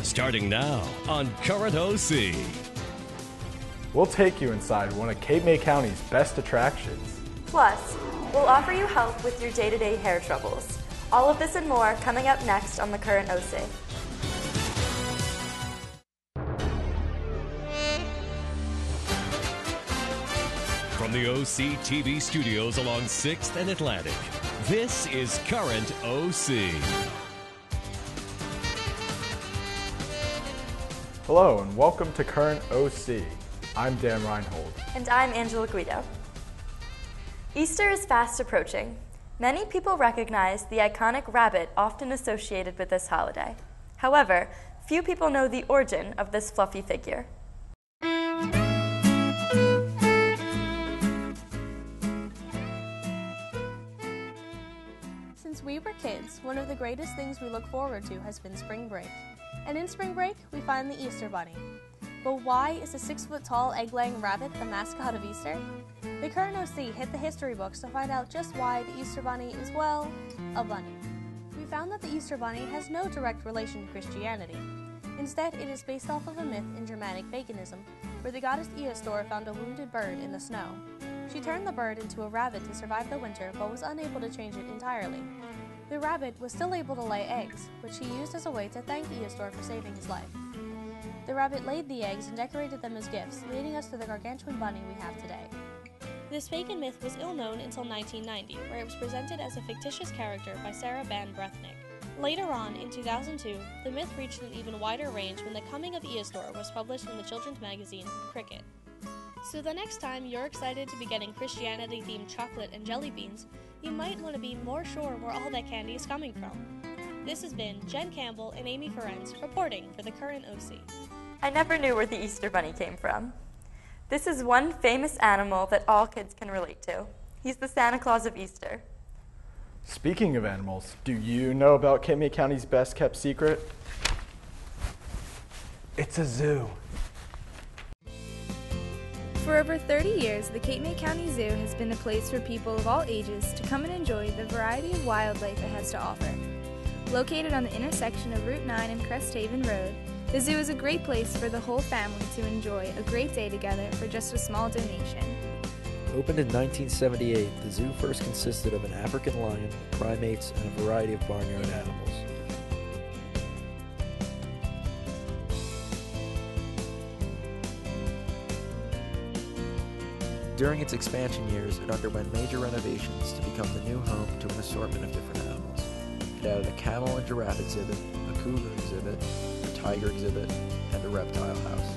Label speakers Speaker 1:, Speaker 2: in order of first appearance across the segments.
Speaker 1: Starting now on Current OC.
Speaker 2: We'll take you inside one of Cape May County's best attractions.
Speaker 3: Plus, we'll offer you help with your day-to-day hair troubles. All of this and more coming up next on the Current OC.
Speaker 1: From the OC TV studios along 6th and Atlantic, this is Current OC.
Speaker 2: Hello and welcome to Current OC. I'm Dan Reinhold.
Speaker 3: And I'm Angela Guido. Easter is fast approaching. Many people recognize the iconic rabbit often associated with this holiday. However, few people know the origin of this fluffy figure.
Speaker 4: Since we were kids, one of the greatest things we look forward to has been spring break. And in spring break, we find the Easter Bunny. But why is a 6-foot-tall egg-laying rabbit the mascot of Easter? The Current OC hit the history books to find out just why the Easter Bunny is, well, a bunny. We found that the Easter Bunny has no direct relation to Christianity. Instead, it is based off of a myth in Germanic paganism, where the goddess Eostor found a wounded bird in the snow. She turned the bird into a rabbit to survive the winter, but was unable to change it entirely. The rabbit was still able to lay eggs, which he used as a way to thank Eostor for saving his life. The rabbit laid the eggs and decorated them as gifts, leading us to the gargantuan bunny we have today. This pagan myth was ill-known until 1990, where it was presented as a fictitious character by Sarah Ban Brethnick. Later on, in 2002, the myth reached an even wider range when The Coming of Eostor was published in the children's magazine, Cricket. So the next time you're excited to be getting Christianity-themed chocolate and jelly beans, you might want to be more sure where all that candy is coming from. This has been Jen Campbell and Amy Ferenz reporting for the Current OC.
Speaker 3: I never knew where the Easter Bunny came from. This is one famous animal that all kids can relate to. He's the Santa Claus of Easter.
Speaker 2: Speaking of animals, do you know about Cape May County's best kept secret? It's a zoo.
Speaker 5: For over 30 years, the Cape May County Zoo has been a place for people of all ages to come and enjoy the variety of wildlife it has to offer. Located on the intersection of Route 9 and Crest Haven Road, the zoo is a great place for the whole family to enjoy a great day together for just a small donation.
Speaker 6: Opened in 1978, the zoo first consisted of an African lion, primates, and a variety of barnyard animals. During its expansion years, it underwent major renovations to become the new home to an assortment of different animals. It added a camel and giraffe exhibit, a cougar exhibit, a tiger exhibit, and a reptile house.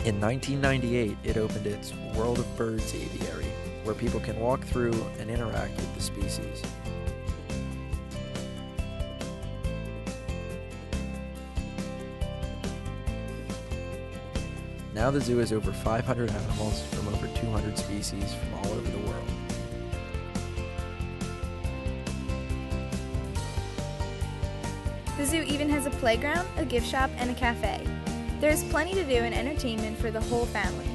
Speaker 6: In 1998, it opened its World of Birds aviary, where people can walk through and interact with the species. Now the zoo has over 500 animals from over 200 species from all over the world.
Speaker 5: The zoo even has a playground, a gift shop, and a cafe. There's plenty to do and entertainment for the whole family.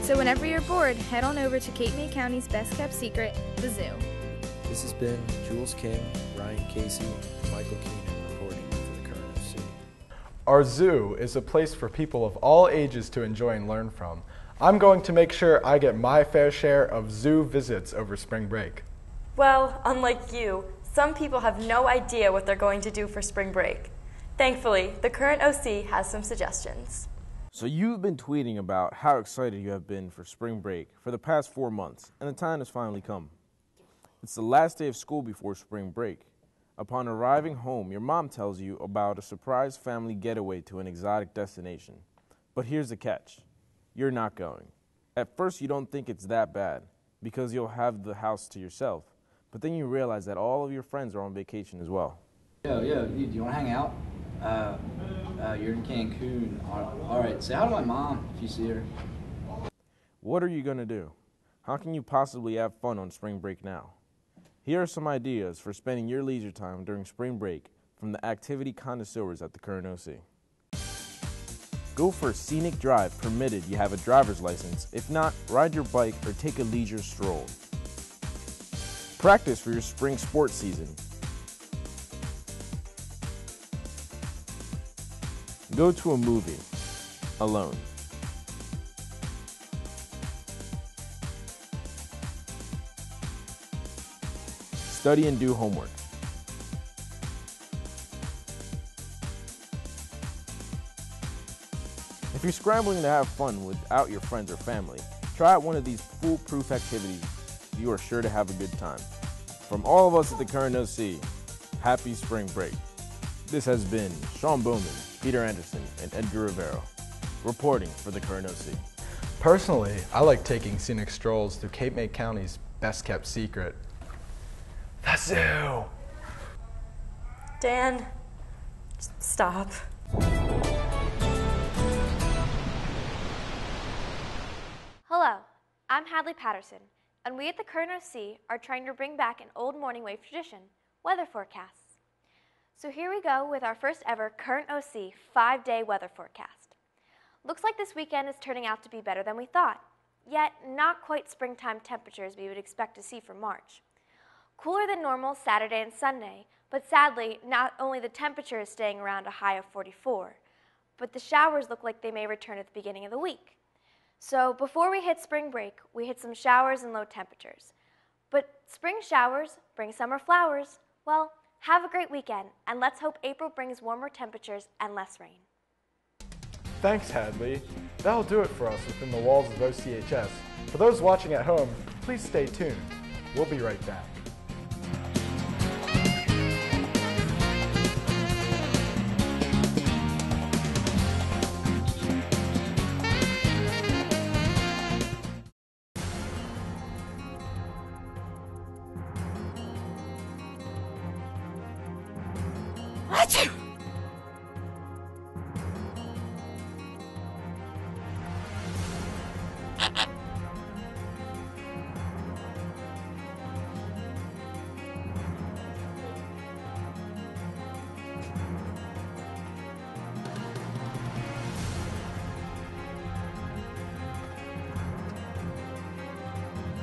Speaker 5: So whenever you're bored, head on over to Cape May County's best kept secret, the zoo.
Speaker 6: This has been Jules King, Ryan Casey, and Michael Keenan reporting for the Current OC.
Speaker 2: Our zoo is a place for people of all ages to enjoy and learn from. I'm going to make sure I get my fair share of zoo visits over spring break.
Speaker 3: Well, unlike you, some people have no idea what they're going to do for spring break. Thankfully, the Current OC has some suggestions.
Speaker 7: So you've been tweeting about how excited you have been for spring break for the past 4 months, and the time has finally come. It's the last day of school before spring break. Upon arriving home, your mom tells you about a surprise family getaway to an exotic destination. But here's the catch. You're not going. At first, you don't think it's that bad because you'll have the house to yourself. But then you realize that all of your friends are on vacation as well.
Speaker 8: Yo, do you want to hang out? You're in Cancun. All right, say hi to my mom if you see her.
Speaker 7: What are you going to do? How can you possibly have fun on spring break now? Here are some ideas for spending your leisure time during spring break from the activity connoisseurs at the Current OC. Go for a scenic drive permitted you have a driver's license. If not, ride your bike or take a leisure stroll. Practice for your spring sports season. Go to a movie alone. Study and do homework. If you're scrambling to have fun without your friends or family, try out one of these foolproof activities. You are sure to have a good time. From all of us at the Current OC, happy spring break. This has been Sean Bowman, Peter Anderson, and Edgar Rivero, reporting for the Current OC.
Speaker 2: Personally, I like taking scenic strolls through Cape May County's best-kept secret, the zoo.
Speaker 3: Dan, just stop.
Speaker 9: Hello, I'm Hadley Patterson, and we at the Current OC are trying to bring back an old morning wave tradition, weather forecasts. So here we go with our first ever Current OC 5-day weather forecast. Looks like this weekend is turning out to be better than we thought, yet not quite springtime temperatures we would expect to see for March. Cooler than normal Saturday and Sunday, but sadly, not only the temperature is staying around a high of 44, but the showers look like they may return at the beginning of the week. So before we hit spring break, we hit some showers and low temperatures. But spring showers bring summer flowers. Well, have a great weekend, and let's hope April brings warmer temperatures and less rain.
Speaker 2: Thanks, Hadley. That'll do it for us within the walls of OCHS. For those watching at home, please stay tuned. We'll be right back.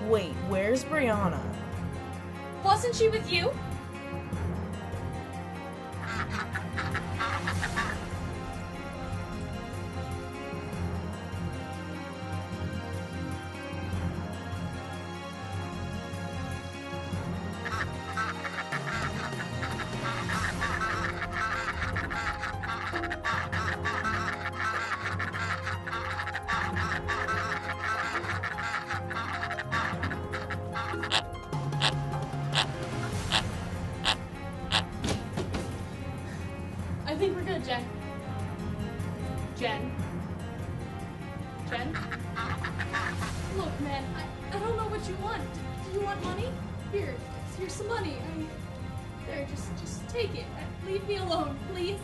Speaker 10: Wait, where's Brianna?
Speaker 4: Wasn't she with you? I think we're good, Jen. Jen? Look, man, I don't know what you want. Do you want money? Here's some money. There, just take it. Leave me alone, please.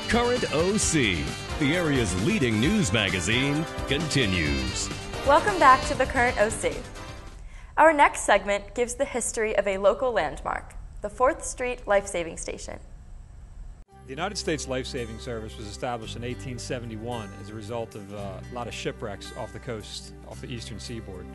Speaker 1: Current OC, the area's leading news magazine, continues.
Speaker 3: Welcome back to the Current OC. Our next segment gives the history of a local landmark, the 4th Street Life-Saving Station.
Speaker 11: The United States Life-Saving Service was established in 1871 as a result of a lot of shipwrecks off the coast, off the eastern seaboard.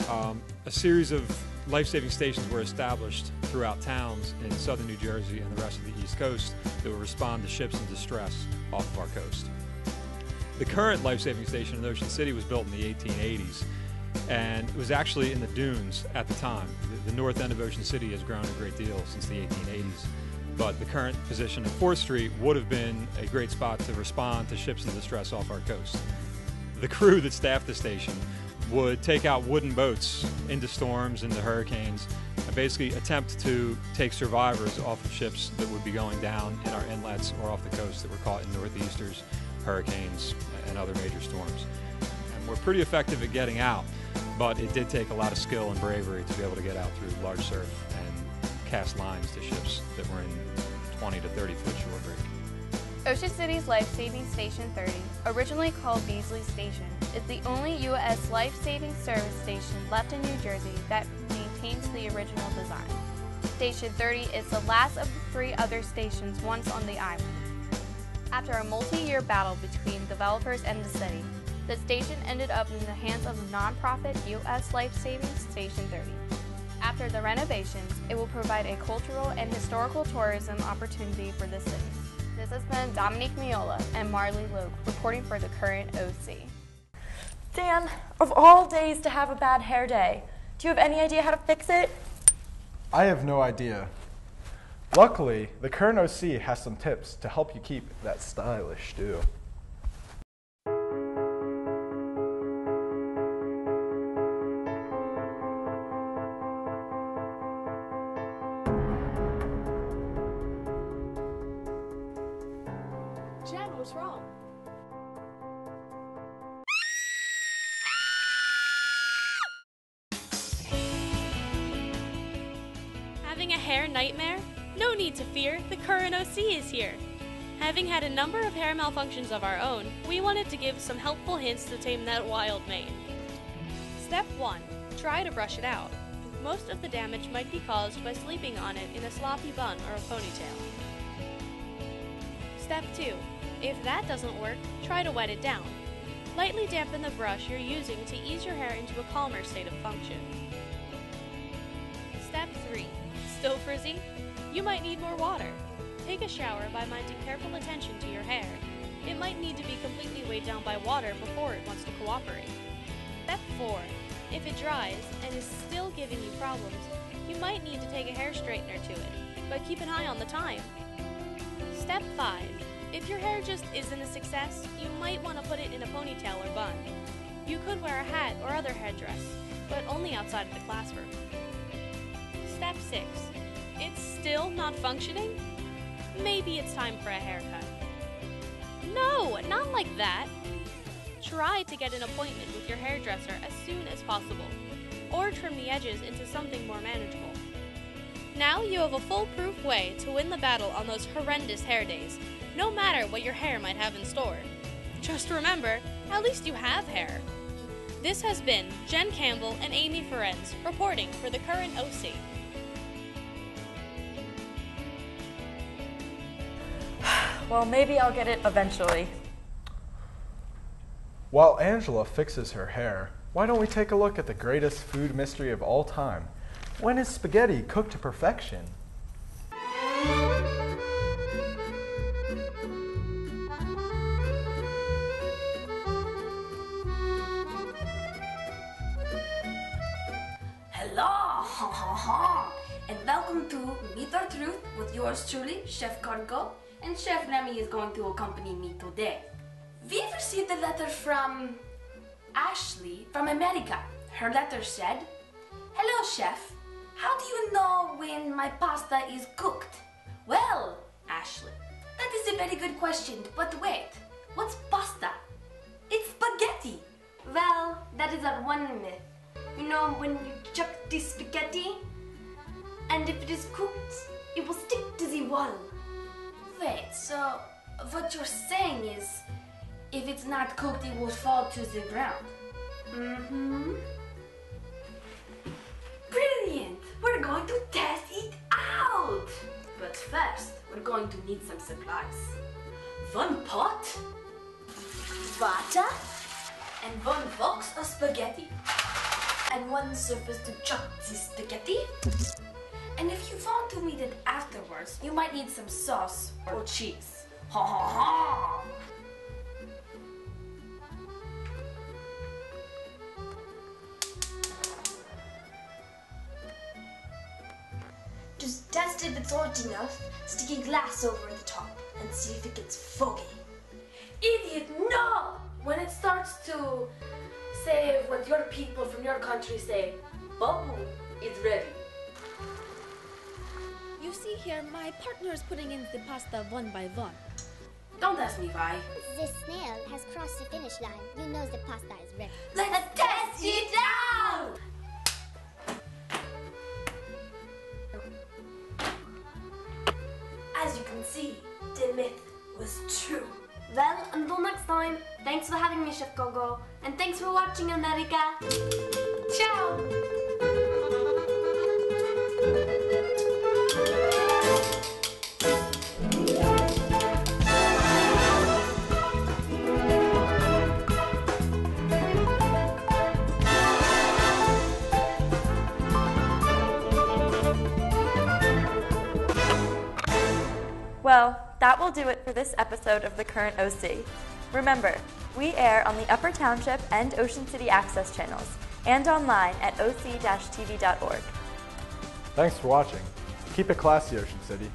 Speaker 11: A series of life-saving stations were established throughout towns in southern New Jersey and the rest of the East Coast that would respond to ships in distress off of our coast. The current life-saving station in Ocean City was built in the 1880s, and it was actually in the dunes at the time. The north end of Ocean City has grown a great deal since the 1880s. But the current position at 4th Street would have been a great spot to respond to ships in distress off our coast. The crew that staffed the station would take out wooden boats into storms, into hurricanes, and basically attempt to take survivors off of ships that would be going down in our inlets or off the coast that were caught in northeasters, hurricanes, and other major storms. And we're pretty effective at getting out, but it did take a lot of skill and bravery to be able to get out through large surf and cast lines to ships that were in 20 to 30 foot shore break.
Speaker 5: Ocean City's Life-Saving Station 30, originally called Beasley Station, is the only U.S. life-saving service station left in New Jersey that maintains the original design. Station 30 is the last of the 3 other stations once on the island. After a multi-year battle between developers and the city, the station ended up in the hands of nonprofit U.S. Life-Saving Station 30. After the renovations, it will provide a cultural and historical tourism opportunity for the city. This has been Dominique Miola and Marley Logue reporting for the Current OC.
Speaker 3: Dan, of all days to have a bad hair day, do you have any idea how to fix it?
Speaker 2: I have no idea. Luckily, the Current OC has some tips to help you keep that stylish do.
Speaker 4: Jen, what's wrong?
Speaker 12: Having a hair nightmare? No need to fear, the Current OC is here. Having had a number of hair malfunctions of our own, we wanted to give some helpful hints to tame that wild mane. Step 1. Try to brush it out. Most of the damage might be caused by sleeping on it in a sloppy bun or a ponytail. Step 2. If that doesn't work, try to wet it down. Lightly dampen the brush you're using to ease your hair into a calmer state of function. Step 3. Still frizzy? You might need more water. Take a shower by minding careful attention to your hair. It might need to be completely weighed down by water before it wants to cooperate. Step 4. If it dries and is still giving you problems, you might need to take a hair straightener to it, but keep an eye on the time. Step 5. If your hair just isn't a success, you might want to put it in a ponytail or bun. You could wear a hat or other headdress, but only outside of the classroom. Step 6. It's still not functioning? Maybe it's time for a haircut. No, not like that. Try to get an appointment with your hairdresser as soon as possible, or trim the edges into something more manageable. Now you have a foolproof way to win the battle on those horrendous hair days, no matter what your hair might have in store. Just remember, at least you have hair. This has been Jen Campbell and Amy Ferenz reporting for the Current OC.
Speaker 3: Well, maybe I'll get it eventually.
Speaker 2: While Angela fixes her hair, why don't we take a look at the greatest food mystery of all time? When is spaghetti cooked to perfection?
Speaker 13: Hello, and welcome to Meet Our Truth with yours truly, Chef Cargo, and Chef Remy is going to accompany me today. We've received a letter from Ashley from America. Her letter said, "Hello, Chef. How do you know when my pasta is cooked?" Well, Ashley, that is a very good question, but wait, what's pasta? It's spaghetti. Well, that is our one myth. You know, when you chuck the spaghetti, and if it is cooked, it will stick to the wall. Wait, so what you're saying is, if it's not cooked, it will fall to the ground. Brilliant! We're going to test it out! But first, we're going to need some supplies. 1 pot, water, and 1 box of spaghetti. And 1 surface to chuck the spaghetti. And if you want to eat it afterwards, you might need some sauce or cheese. Ha ha ha! Just test if it's hot enough, stick a glass over the top and see if it gets foggy. Idiot, no! When it starts to say what your people from your country say, bubble is ready.
Speaker 14: You see here, my partner is putting in the pasta one by one.
Speaker 13: Don't ask me why.
Speaker 15: The snail has crossed the finish line. You know the pasta is ready.
Speaker 13: Let's test it out! As you can see, the myth was true. Well, until next time, thanks for having me, Chef Gogo, and thanks for watching, America. Ciao!
Speaker 3: Well, that will do it for this episode of The Current OC. Remember, we air on the Upper Township and Ocean City Access channels and online at oc-tv.org.
Speaker 2: Thanks for watching. Keep it classy, Ocean City.